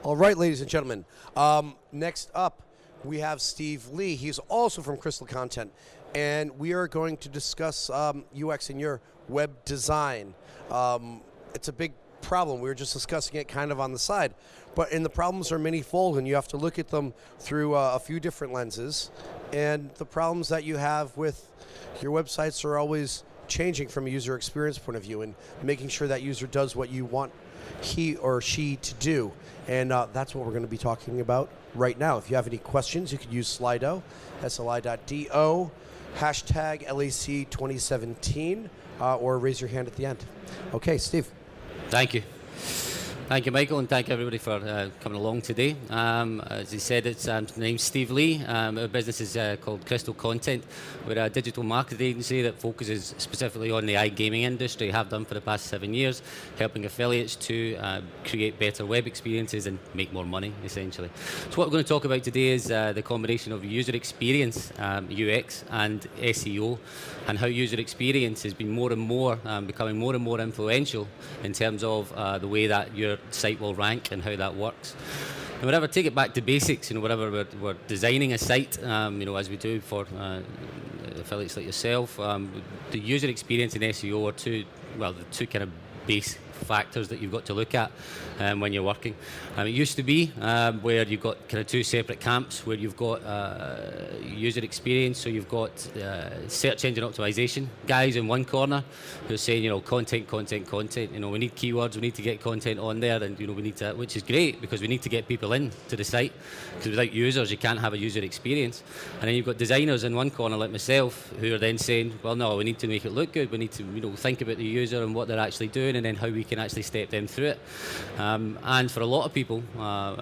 All right, ladies and gentlemen. Next up, we have Steve Lee. He's also from Crystal Content, and we are going to discuss UX in your web design. It's a big problem. We were just discussing it kind of on the side, and the problems are many-fold, and you have to look at them through a few different lenses. And the problems that you have with your websites are always changing from a user experience point of view and making sure that user does what you want he or she to do. And that's what we're going to be talking about right now. If you have any questions, you could use Slido, sli.do, hashtag LAC2017, or raise your hand at the end. Okay, Steve. Thank you. Thank you, Michael, and thank everybody for coming along today. As he said, my name's Steve Lee. Our business is called Crystal Content. We're a digital marketing agency that focuses specifically on the iGaming industry, have done for the past 7 years, helping affiliates to create better web experiences and make more money, essentially. So what we're going to talk about today is the combination of user experience, UX, and SEO, and how user experience has been more and more, becoming more and more influential in terms of the way that your site will rank and how that works. And whatever, take it back to basics, whatever we're designing a site, as we do for affiliates like yourself, the user experience and SEO are the two kind of base factors that you've got to look at when you're working. It used to be where you've got kind of two separate camps, where you've got user experience, so you've got search engine optimization guys in one corner who are saying, content, we need keywords, we need to get content on there, and we need to, which is great because we need to get people in to the site, because without users you can't have a user experience. And then you've got designers in one corner like myself who are then saying, well, no, we need to make it look good, we need to think about the user and what they're actually doing, and then how we can actually step them through it. And for a lot of people,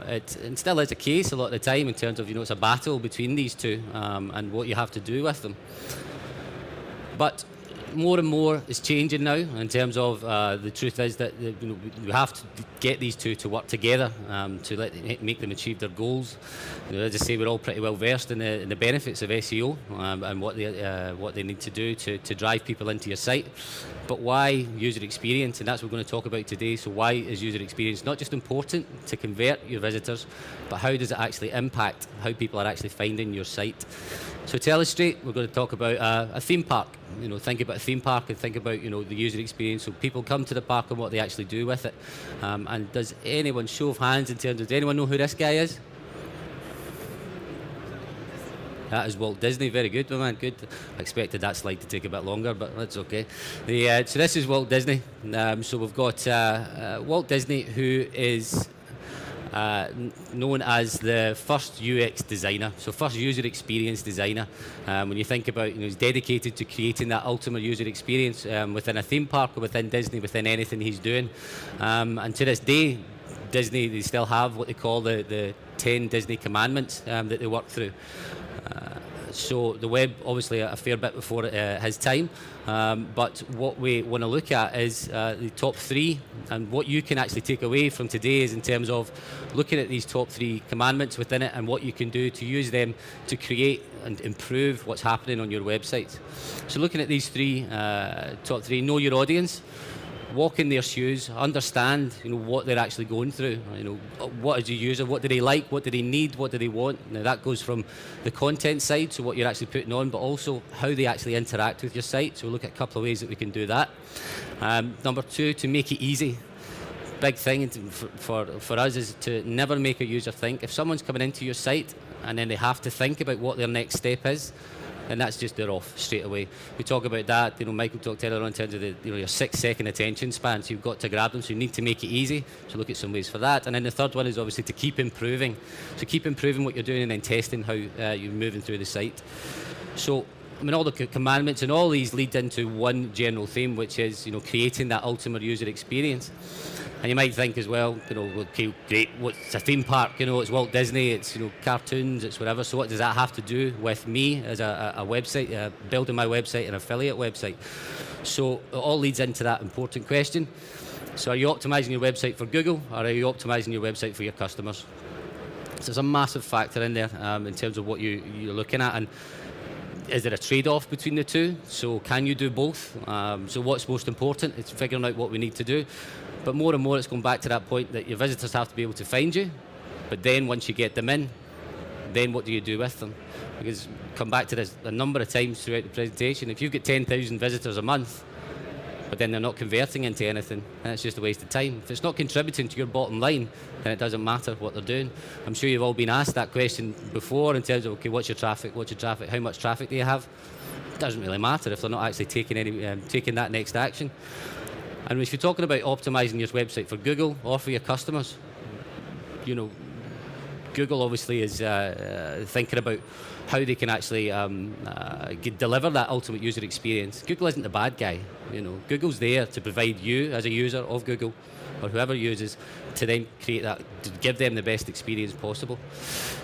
it still is a case a lot of the time in terms of, it's a battle between these two and what you have to do with them. But more and more is changing now in terms of the truth is that we have to get these two to work together to make them achieve their goals. As I say, we're all pretty well versed in the benefits of SEO and what they need to do to drive people into your site. But why user experience? And that's what we're going to talk about today. So why is user experience not just important to convert your visitors, but how does it actually impact how people are actually finding your site? So to illustrate, we're going to talk about a theme park. Think about a theme park and think about the user experience. So people come to the park and what they actually do with it. And does anyone, show of hands in terms of, does anyone know who this guy is? That is Walt Disney. Very good, my man. Good. I expected that slide to take a bit longer, but that's okay. So this is Walt Disney. So we've got Walt Disney, who is known as the first UX designer, so first user experience designer. When you think about, he's dedicated to creating that ultimate user experience within a theme park or within Disney, within anything he's doing. And to this day, Disney, they still have what they call the 10 Disney commandments that they work through. So the web, obviously, a fair bit before his time, but what we want to look at is the top three, and what you can actually take away from today is in terms of looking at these top three commandments within it and what you can do to use them to create and improve what's happening on your website. So looking at these top three, know your audience. Walk in their shoes, understand what they're actually going through. What is your user, what do they like, what do they need, what do they want. Now that goes from the content side, so what you're actually putting on, but also how they actually interact with your site. So we'll look at a couple of ways that we can do that. Number two, to make it easy. Big thing for us is to never make a user think. If someone's coming into your site and then they have to think about what their next step is, and that's just, they're off straight away. We talk about that, Michael talked earlier on in terms of your 6-second attention span, so you've got to grab them, so you need to make it easy. So look at some ways for that. And then the third one is obviously to keep improving. So keep improving what you're doing and then testing how you're moving through the site. So, all the commandments and all these lead into one general theme, which is, creating that ultimate user experience. And you might think as well, okay, great, what's a theme park? It's Walt Disney, it's cartoons, it's whatever. So what does that have to do with me as a website, building my website, an affiliate website? So it all leads into that important question. So are you optimizing your website for Google, or are you optimizing your website for your customers? So there's a massive factor in there in terms of what you're looking at. And is there a trade-off between the two? So can you do both? So what's most important? It's figuring out what we need to do. But more and more, it's going back to that point that your visitors have to be able to find you, But then once you get them in, then what do you do with them? Because come back to this a number of times throughout the presentation, if you've got 10,000 visitors a month, but then they're not converting into anything, then it's just a waste of time. If it's not contributing to your bottom line, then it doesn't matter what they're doing. I'm sure you've all been asked that question before in terms of, okay, what's your traffic, how much traffic do you have? It doesn't really matter if they're not actually taking that next action. And if you're talking about optimizing your website for Google or for your customers, Google obviously is thinking about how they can actually deliver that ultimate user experience. Google isn't the bad guy. Google's there to provide you as a user of Google or whoever uses to then create that, to give them the best experience possible.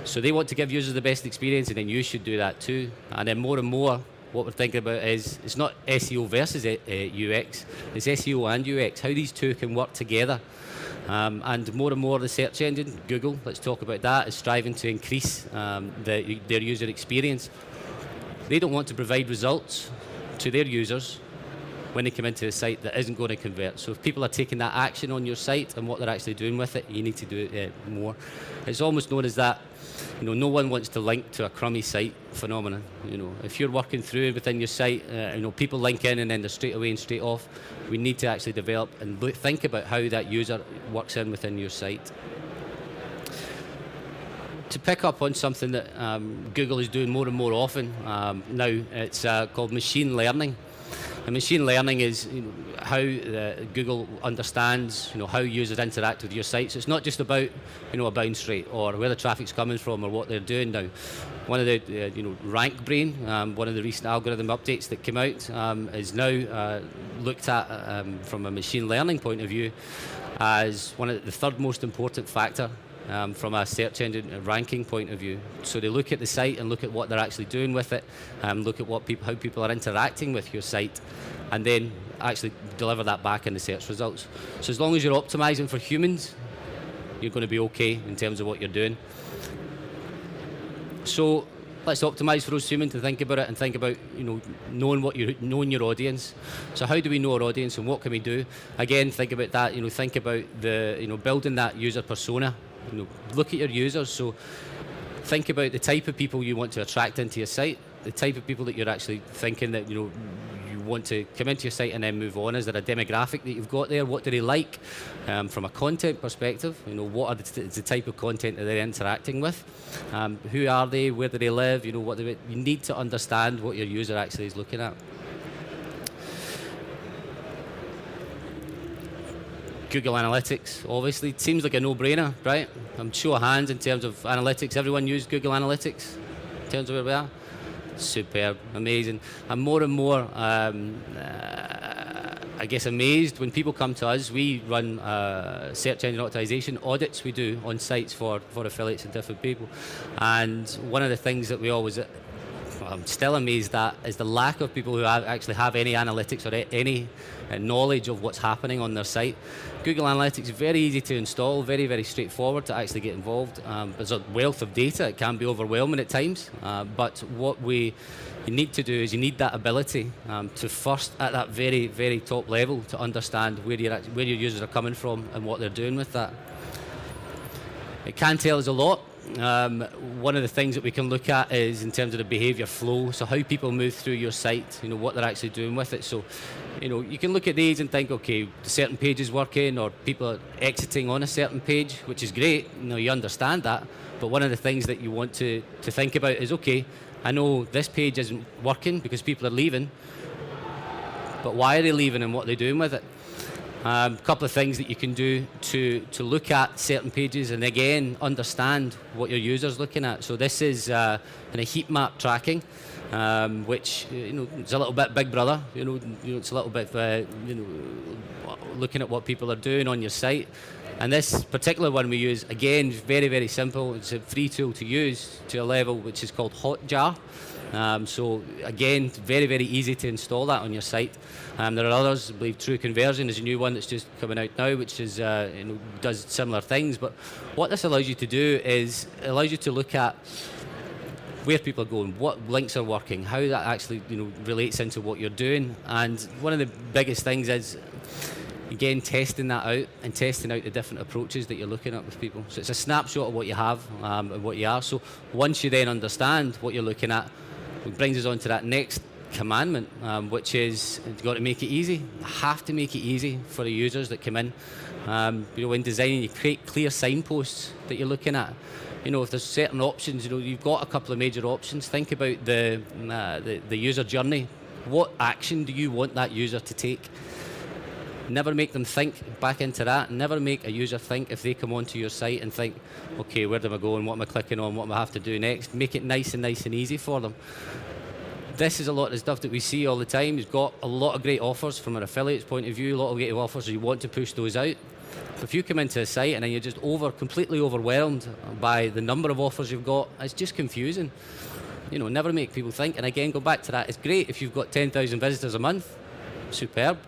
So they want to give users the best experience, and then you should do that too. And then more and more, what we're thinking about is it's not SEO versus UX, it's SEO and UX, how these two can work together. And more the search engine, Google, let's talk about that, is striving to increase their user experience. They don't want to provide results to their users when they come into a site that isn't going to convert. So if people are taking that action on your site and what they're actually doing with it, you need to do it more. It's almost known as that, no one wants to link to a crummy site phenomenon. If you're working through within your site, people link in and then they're straight away and straight off. We need to actually develop and think about how that user works in within your site. To pick up on something that Google is doing more and more often now, it's called machine learning. And machine learning is how Google understands how users interact with your sites. It's not just about a bounce rate or where the traffic's coming from or what they're doing now. One of the Rank Brain, one of the recent algorithm updates that came out, is now looked at from a machine learning point of view as one of the third most important factor from a search engine ranking point of view. So they look at the site and look at what they're actually doing with it, look at how people are interacting with your site, and then actually deliver that back in the search results. So as long as you're optimizing for humans, you're going to be okay in terms of what you're doing. So let's optimize for those humans and think about it, and think about knowing your audience. So how do we know our audience and what can we do? Again, think about that. Think about the building that user persona. Look at your users. So think about the type of people you want to attract into your site, the type of people that you're actually thinking that you want to come into your site and then move on. Is there a demographic that you've got there? What do they like from a content perspective? What are the type of content that they're interacting with? Who are they? Where do they live? You need to understand what your user actually is looking at. Google Analytics, obviously, it seems like a no-brainer, right? I'm show of hands in terms of analytics. Everyone use Google Analytics in terms of where we are? Superb, amazing. I'm more and more, I guess, amazed when people come to us. We run search engine optimization audits we do on sites for affiliates and different people. And one of the things that I'm still amazed at is the lack of people who actually have any analytics or any knowledge of what's happening on their site. Google Analytics is very easy to install, very, very straightforward to actually get involved. There's a wealth of data. It can be overwhelming at times, but what you need to do is you need that ability to first, at that very, very top level, to understand where your users are coming from and what they're doing with that. It can tell us a lot. One of the things that we can look at is in terms of the behavior flow, so how people move through your site, what they're actually doing with it. So, you can look at these and think, okay, certain page is working or people are exiting on a certain page, which is great, you understand that, but one of the things that you want to think about is, okay, I know this page isn't working because people are leaving, but why are they leaving and what are they doing with it? A couple of things that you can do to look at certain pages and again understand what your user's looking at. So this is kind of heat map tracking, which it's a little bit Big Brother. It's a little bit looking at what people are doing on your site. And this particular one we use, again, is very, very simple. It's a free tool to use to a level which is called Hotjar. So again, very, very easy to install that on your site. There are others. I believe True Conversion is a new one that's just coming out now, which is does similar things. But what this allows you to do is it allows you to look at where people are going, what links are working, how that actually relates into what you're doing. And one of the biggest things is Again, testing that out and testing out the different approaches that you're looking at with people. So it's a snapshot of what you have and what you are. So once you then understand what you're looking at, it brings us on to that next commandment, which is you've got to make it easy. You have to make it easy for the users that come in. When designing, you create clear signposts that you're looking at. If there's certain options, you've got a couple of major options. Think about the user journey. What action do you want that user to take? Never make them think back into that. Never make a user think if they come onto your site and think, okay, where am I going? What am I clicking on? What do I have to do next? Make it nice and easy for them. This is a lot of the stuff that we see all the time. You've got a lot of great offers from an affiliate's point of view, a lot of great offers, you want to push those out. If you come into a site and then you're just completely overwhelmed by the number of offers you've got, it's just confusing. Never make people think. And again, go back to that. It's great if you've got 10,000 visitors a month, superb.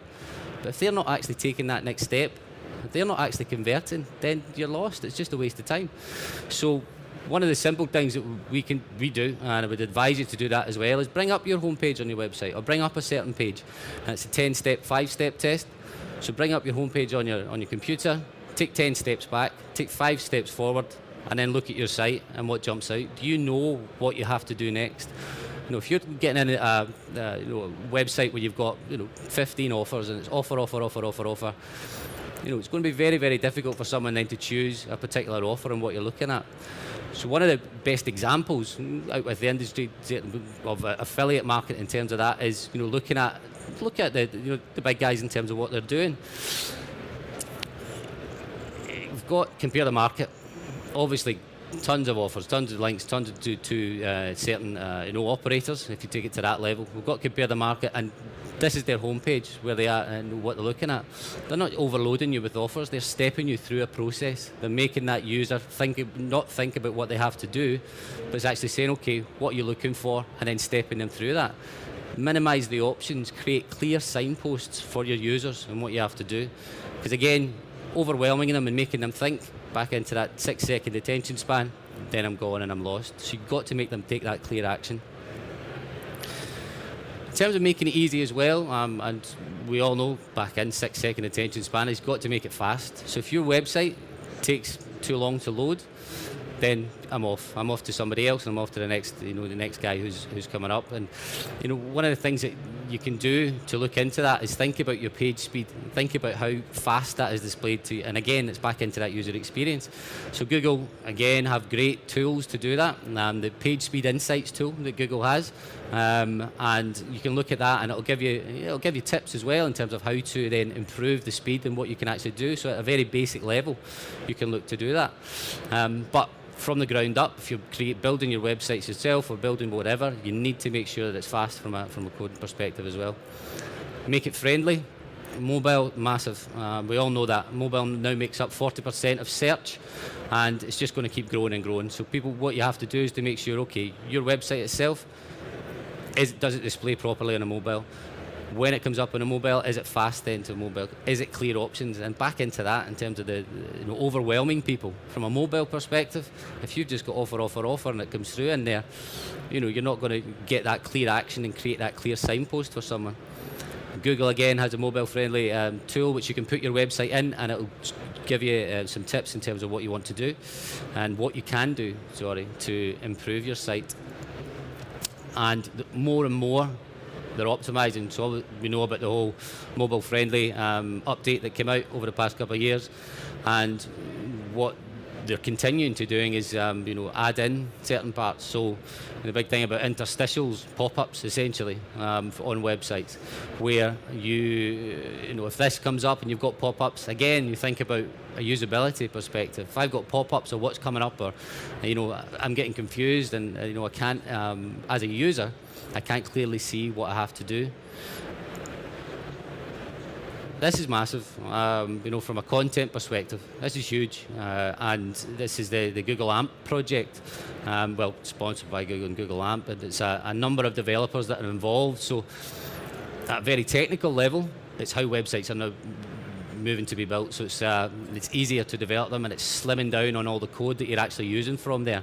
But if they're not actually taking that next step, if they're not actually converting, then you're lost. It's just a waste of time. So one of the simple things that we do, and I would advise you to do that as well, is bring up your homepage on your website, or bring up a certain page. And it's a 10-step, 5-step test. So bring up your homepage on your computer, take 10 steps back, take 5 steps forward, and then look at your site and what jumps out. Do you know what you have to do next? If you're getting in a website where you've got 15 offers and it's offer, it's going to be very, very difficult for someone then to choose a particular offer and what you're looking at. So one of the best examples out with the industry of affiliate market in terms of that is look at the big guys in terms of what they're doing. We've got compare the market, obviously. Tons of offers, tons of links, tons to certain operators. If you take it to that level, we've got compare the market, and this is their homepage where they are and what they're looking at. They're not overloading you with offers. They're stepping you through a process. They're making that user not think about what they have to do, but it's actually saying, okay, what are you looking for, and then stepping them through that. Minimise the options. Create clear signposts for your users and what you have to do. Because again, overwhelming them and making them think back into that 6-second attention span, then I'm gone and I'm lost. So you've got to make them take that clear action. In terms of making it easy as well, and we all know back in 6-second attention span, it's got to make it fast. So if your website takes too long to load, then I'm off. I'm off to somebody else, and I'm off to the next guy who's coming up. And one of the things that you can do to look into that is think about your page speed. Think about how fast that is displayed to you. And again, it's back into that user experience. So Google, again, have great tools to do that. The Page Speed Insights tool that Google has, and you can look at that, and it'll give you tips as well in terms of how to then improve the speed and what you can actually do. So at a very basic level, you can look to do that. But from the ground up, if you're building your websites yourself or building whatever, you need to make sure that it's fast from a coding perspective as well. Make it friendly. Mobile, massive. We all know that. Mobile now makes up 40% of search, and it's just going to keep growing and growing. So what you have to do is to make sure, okay, your website itself, does it display properly on a mobile? When it comes up on a mobile, is it fast then to mobile? Is it clear options? And back into that in terms of the overwhelming people. From a mobile perspective, if you've just got offer, and it comes through in there, you're not going to get that clear action and create that clear signpost for someone. Google, again, has a mobile-friendly tool which you can put your website in, and it'll give you some tips in terms of what you want to do and what you can do, to improve your site. And more and more, they're optimizing. So we know about the whole mobile-friendly update that came out over the past couple of years, and what they're continuing to doing is add in certain parts. So the big thing about interstitials, pop-ups essentially on websites, where if this comes up and you've got pop-ups, again you think about a usability perspective. If I've got pop-ups of what's coming up, or I'm getting confused, and I can't, as a user, I can't clearly see what I have to do. This is massive, from a content perspective. This is huge, and this is the Google AMP project, sponsored by Google and Google AMP, and it's a number of developers that are involved. So at a very technical level, it's how websites are now moving to be built. So it's easier to develop them, and it's slimming down on all the code that you're actually using from there.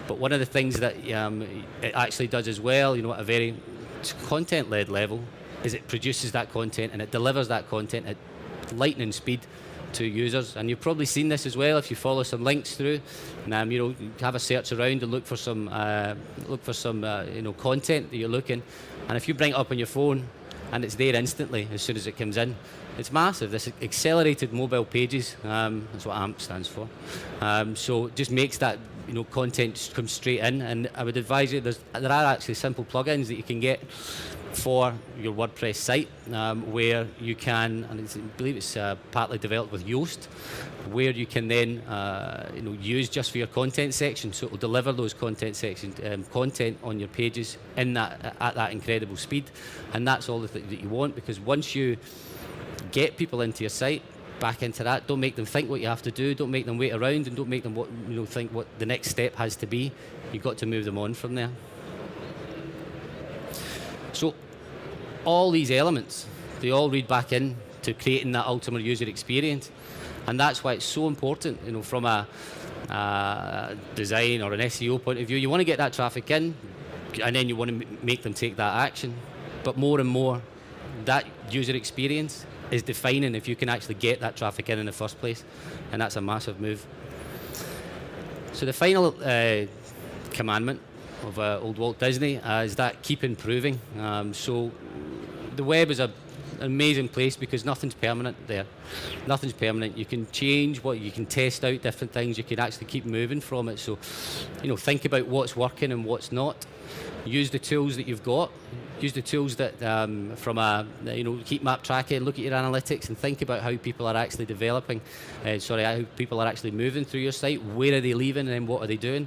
But one of the things that it actually does as well, at a very content-led level, is it produces that content and it delivers that content at lightning speed to users. And you've probably seen this as well if you follow some links through, and you know, have a search around and look for some you know, content that you're looking. And if you bring it up on your phone and it's there instantly as soon as it comes in, it's massive. This accelerated mobile pages, that's what AMP stands for. So it just makes that, you know, content come straight in. And I would advise you, there are actually simple plugins that you can get for your WordPress site, where you can, and I believe it's partly developed with Yoast, where you can then you know, use just for your content section. So it will deliver those content sections, content on your pages in that at that incredible speed, and that's all that you want. Because once you get people into your site, back into that, don't make them think what you have to do, don't make them wait around, and don't make them think what the next step has to be. You've got to move them on from there. So all these elements, they all read back in to creating that ultimate user experience, and that's why it's so important, you know, from a design or an SEO point of view. You want to get that traffic in, and then you want to make them take that action. But more and more, that user experience is defining if you can actually get that traffic in the first place, and that's a massive move. So the final commandment of old Walt Disney is that keep improving. So the web is an amazing place because nothing's permanent there. Nothing's permanent. You can change you can test out different things. You can actually keep moving from it. So, you know, think about what's working and what's not. Use the tools that you've got. Use the tools that from you know, keep map tracking, look at your analytics, and think about how people are actually developing. How people are actually moving through your site. Where are they leaving, and then what are they doing?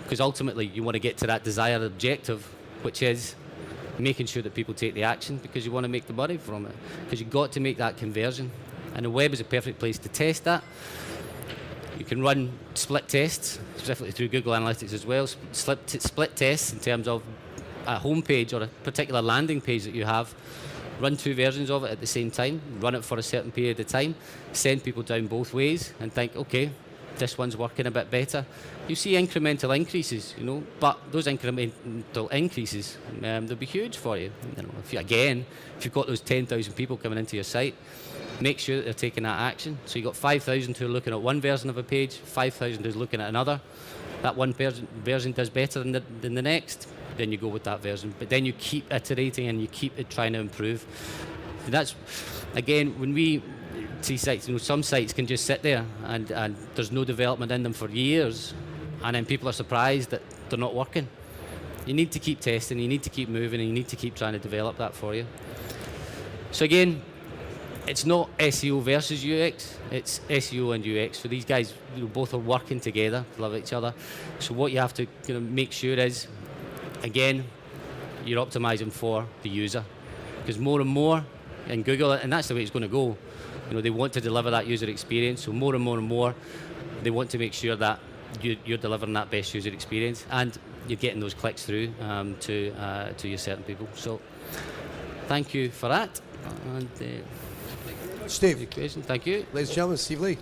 Because ultimately, you want to get to that desired objective, which is making sure that people take the action, because you want to make the money from it. Because you've got to make that conversion, and the web is a perfect place to test that. You can run split tests, specifically through Google Analytics as well. Split tests in terms of a homepage or a particular landing page that you have. Run two versions of it at the same time. Run it for a certain period of time. Send people down both ways and think, okay, this one's working a bit better. You see incremental increases, you know, but those incremental increases, they'll be huge for you. You know, if you've got those 10,000 people coming into your site, make sure that they're taking that action. So you've got 5,000 who are looking at one version of a page, 5,000 who's looking at another. That one version does better than the next, then you go with that version. But then you keep iterating and you keep trying to improve. And that's, again, when we see sites, you know, some sites can just sit there and there's no development in them for years, and then people are surprised that they're not working. You need to keep testing, you need to keep moving, and you need to keep trying to develop that for you. So again, it's not SEO versus UX, it's SEO and UX. So these guys, you know, both are working together, love each other. So what you have to make sure is, again, you're optimizing for the user. Because more and more in Google, and that's the way it's going to go, you know, they want to deliver that user experience. So more and more and more, they want to make sure that you're delivering that best user experience, and you're getting those clicks through to your certain people. So thank you for that. And Steve. Thank you. Ladies and gentlemen, Steve Lee.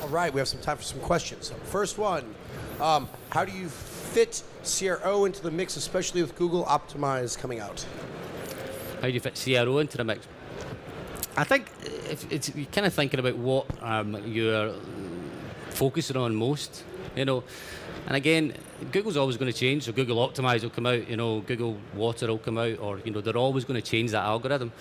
All right, we have some time for some questions. First one, how do you fit CRO into the mix, especially with Google Optimize coming out? How do you fit CRO into the mix? I think if you're kind of thinking about what you're focusing on most, you know. And again, Google's always going to change. So Google Optimize will come out, you know, Google Water will come out, or, you know, they're always going to change that algorithm.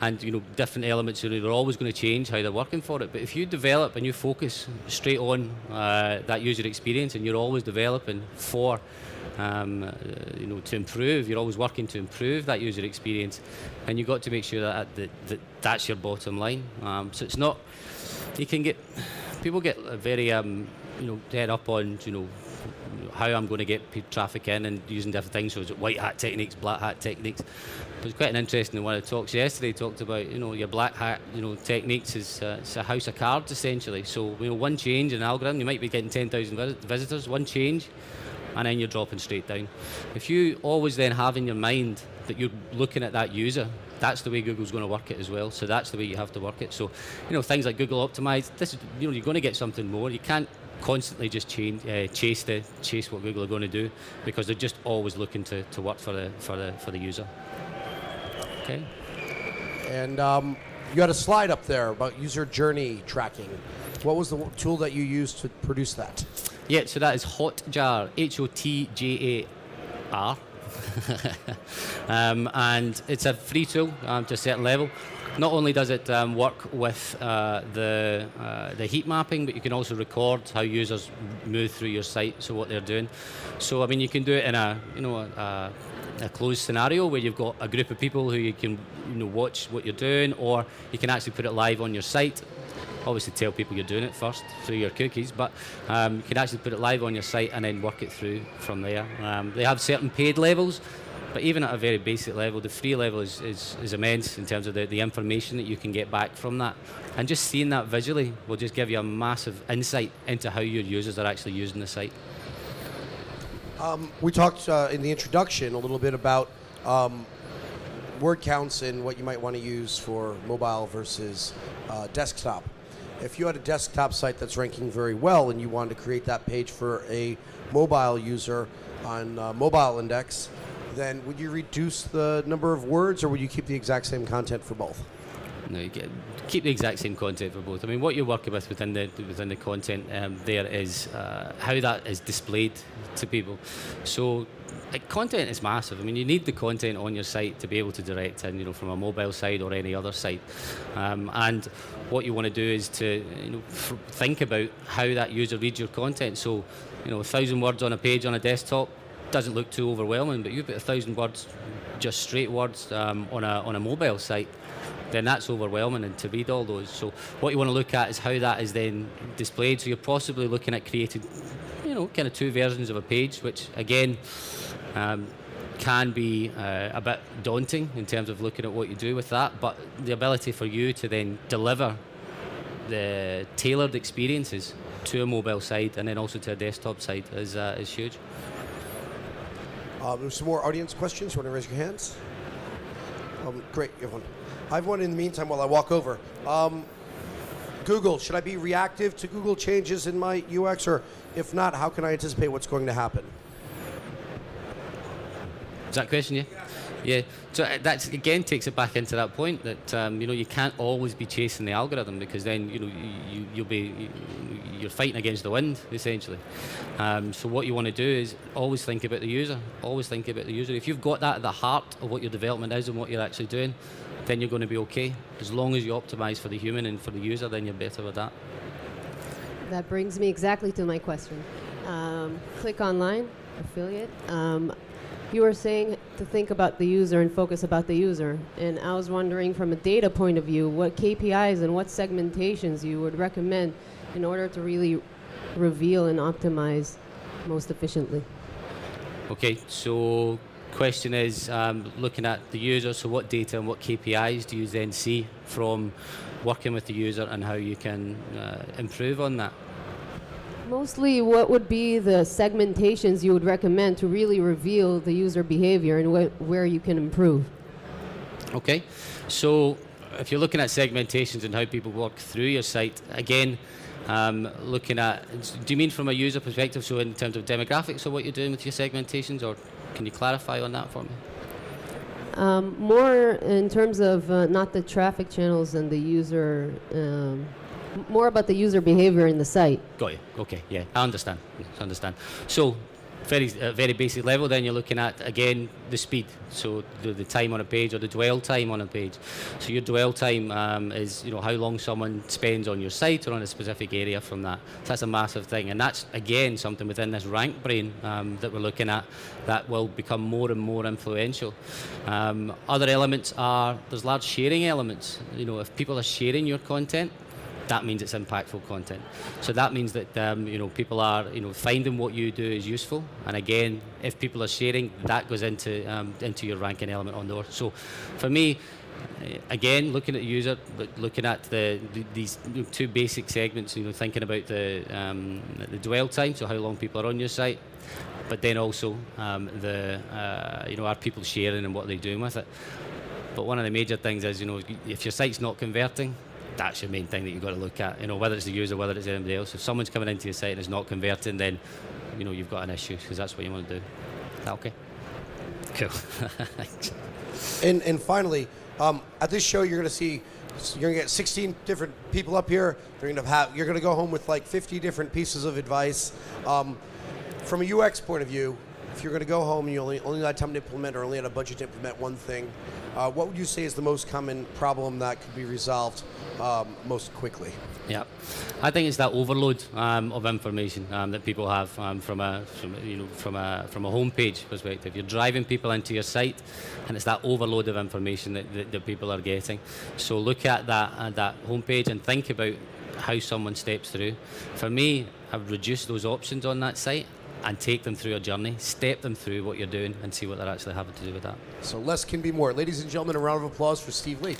And, you know, different elements, you know, they're always going to change how they're working for it. But if you develop and you focus straight on that user experience, and you're always developing for, you know, to improve, you're always working to improve that user experience, and you've got to make sure that that's your bottom line. So it's not, you can get, people get very, you know, dead up on, you know, how I'm going to get traffic in and using different things. So is it white hat techniques, black hat techniques? It was quite an interesting one of the talks yesterday. Talked about, you know, your black hat, you know, techniques is it's a house of cards essentially. So, you know, one change in an algorithm, you might be getting 10,000 visitors. One change, and then you're dropping straight down. If you always then have in your mind that you're looking at that user, that's the way Google's going to work it as well. So that's the way you have to work it. So, you know, things like Google Optimize, this is, you know, you're going to get something more. You can't constantly just chase what Google are going to do, because they're just always looking to work for the user. Okay. And you had a slide up there about user journey tracking. What was the tool that you used to produce that? Yeah, so that is Hotjar, Hotjar. And it's a free tool to a certain level. Not only does it work with the heat mapping, but you can also record how users move through your site, so what they're doing. So I mean, you can do it in a closed scenario where you've got a group of people who you can watch what you're doing, or you can actually put it live on your site. Obviously tell people you're doing it first through your cookies, but you can actually put it live on your site and then work it through from there. They have certain paid levels, but even at a very basic level, the free level is immense in terms of the information that you can get back from that. And just seeing that visually will just give you a massive insight into how your users are actually using the site. We talked in the introduction a little bit about word counts and what you might want to use for mobile versus desktop. If you had a desktop site that's ranking very well and you wanted to create that page for a mobile user on mobile index, then would you reduce the number of words, or would you keep the exact same content for both? No, you keep the exact same content for both. I mean, what you're working with within the content there is how that is displayed to people. So, content is massive. I mean, you need the content on your site to be able to direct in, from a mobile site or any other site. And what you want to do is to think about how that user reads your content. So, 1,000 words on a page on a desktop doesn't look too overwhelming, but you put 1,000 words, just straight words on a mobile site, then that's overwhelming, and to read all those. So what you want to look at is how that is then displayed. So you're possibly looking at creating, kind of two versions of a page, which again can be a bit daunting in terms of looking at what you do with that. But the ability for you to then deliver the tailored experiences to a mobile site and then also to a desktop site is huge. There's some more audience questions. You want to raise your hands? Great, you have one. I have one in the meantime while I walk over. Google, should I be reactive to Google changes in my UX, or if not, how can I anticipate what's going to happen? Is that a question, yeah? Yeah. So that again takes it back into that point that you can't always be chasing the algorithm, because then you're fighting against the wind essentially. So what you want to do is always think about the user. Always think about the user. If you've got that at the heart of what your development is and what you're actually doing, then you're going to be okay. As long as you optimize for the human and for the user, then you're better with that. That brings me exactly to my question. Click online, affiliate. You were saying to think about the user and focus about the user. And I was wondering, from a data point of view, what KPIs and what segmentations you would recommend in order to really reveal and optimize most efficiently. Okay, so question is looking at the user, so what data and what KPIs do you then see from working with the user and how you can improve on that? Mostly, what would be the segmentations you would recommend to really reveal the user behavior and where you can improve? Okay, so if you're looking at segmentations and how people work through your site, again, looking at, do you mean from a user perspective, so in terms of demographics or what you're doing with your segmentations, or can you clarify on that for me? More in terms of not the traffic channels and the user, more about the user behavior in the site. Got you. Okay, yeah, I understand. So, very basic level, then you're looking at, again, the speed. So the time on a page, or the dwell time on a page. So your dwell time is how long someone spends on your site or on a specific area from that. So that's a massive thing, and that's again something within this rank brain that we're looking at that will become more and more influential. Other elements are, there's large sharing elements. If people are sharing your content, that means it's impactful content. So that means that people are finding what you do is useful. And again, if people are sharing, that goes into your ranking element on there. So for me, again, looking at the user, looking at these two basic segments, thinking about the dwell time, so how long people are on your site, but then also are people sharing and what they're doing with it. But one of the major things is, if your site's not converting, that's your main thing that you've got to look at, whether it's the user, whether it's anybody else. If someone's coming into your site and it's not converting, then you've got an issue, because that's what you want to do. Is that okay? Cool. And finally, at this show, you're going to get 16 different people up here. You're going to go home with like 50 different pieces of advice. From a UX point of view, if you're going to go home and you only had time to implement or only had a budget to implement one thing, what would you say is the most common problem that could be resolved most quickly? Yeah, I think it's that overload of information that people have from a homepage perspective. You're driving people into your site, and it's that overload of information that people are getting. So look at that homepage and think about how someone steps through. For me, I've reduced those options on that site and take them through a journey, step them through what you're doing, and see what they're actually having to do with that. So less can be more. Ladies and gentlemen, a round of applause for Steve Lee.